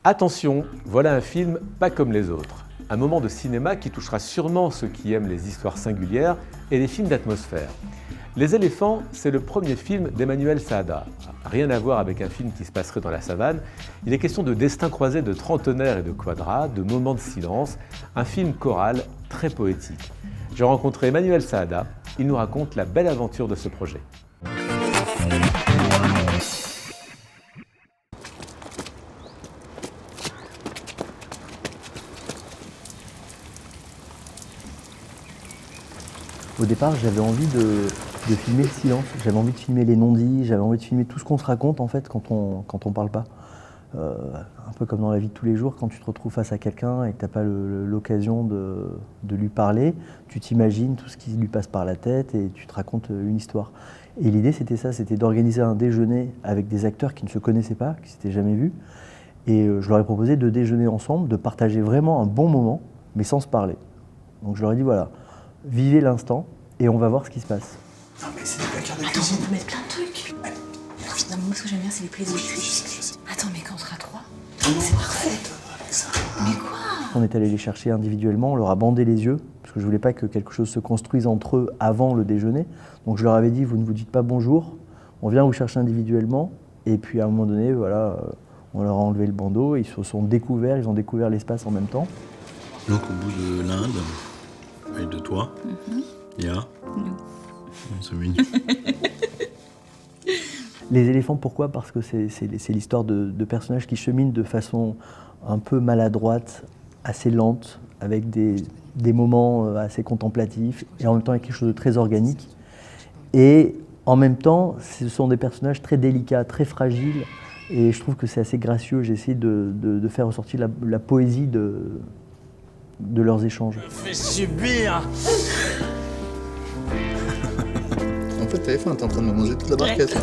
Attention, voilà un film pas comme les autres. Un moment de cinéma qui touchera sûrement ceux qui aiment les histoires singulières et les films d'atmosphère. Les éléphants, c'est le premier film d'Emmanuel Saada. Rien à voir avec un film qui se passerait dans la savane. Il est question de destins croisés de trentenaires et de quadras, de moments de silence, un film choral très poétique. J'ai rencontré Emmanuel Saada, il nous raconte la belle aventure de ce projet. Au départ, j'avais envie de filmer le silence, j'avais envie de filmer les non-dits, j'avais envie de filmer tout ce qu'on se raconte en fait quand on parle pas. Un peu comme dans la vie de tous les jours, quand tu te retrouves face à quelqu'un et que tu n'as pas l'occasion de lui parler, tu t'imagines tout ce qui lui passe par la tête et tu te racontes une histoire. Et l'idée c'était ça, c'était d'organiser un déjeuner avec des acteurs qui ne se connaissaient pas, qui ne s'étaient jamais vus. Et je leur ai proposé de déjeuner ensemble, de partager vraiment un bon moment, mais sans se parler. Donc je leur ai dit voilà, vivez l'instant et on va voir ce qui se passe. Non mais c'est des placards de Attends, cuisine. on peut mettre plein de trucs. Ouais. Non, mais moi, ce que j'aime bien, c'est les plaisirs. Je sais. Attends, mais quand on sera trois, Non, c'est parfait. avec ça. Mais quoi? On est allé les chercher individuellement, on leur a bandé les yeux, parce que je voulais pas que quelque chose se construise entre eux avant le déjeuner. Donc je leur avais dit, vous ne vous dites pas bonjour, on vient vous chercher individuellement, et puis à un moment donné, voilà, on leur a enlevé le bandeau, ils se sont découverts, ils ont découvert l'espace en même temps. Donc au bout de l'Inde, et de toi, il y a... Nous. C'est mignon. Les éléphants, pourquoi? Parce que c'est l'histoire de personnages qui cheminent de façon un peu maladroite, assez lente, avec des moments assez contemplatifs, et en même temps avec quelque chose de très organique. Et en même temps, ce sont des personnages très délicats, très fragiles, et je trouve que c'est assez gracieux. J'ai essayé de faire ressortir la poésie de leurs échanges. Fais subir. En fait, t'avais faim, t'es en train de me manger toute la barquette.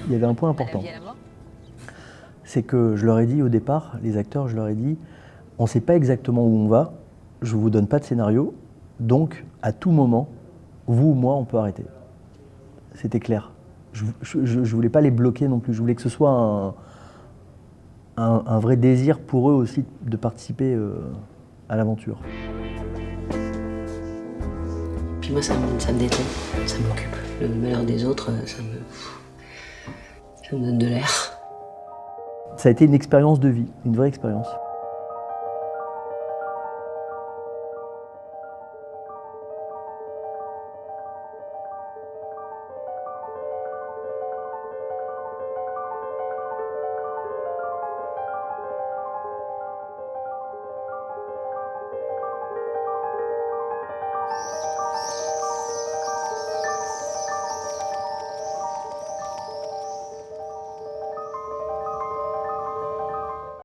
Il y avait un point important. C'est que je leur ai dit au départ, les acteurs, je leur ai dit, on ne sait pas exactement où on va, je ne vous donne pas de scénario, donc à tout moment, vous ou moi, on peut arrêter. C'était clair. Je ne voulais pas les bloquer non plus, je voulais que ce soit un vrai désir pour eux aussi de participer à l'aventure. Puis moi, ça me détend, ça m'occupe. Le malheur des autres, ça me donne de l'air. Ça a été une expérience de vie, une vraie expérience.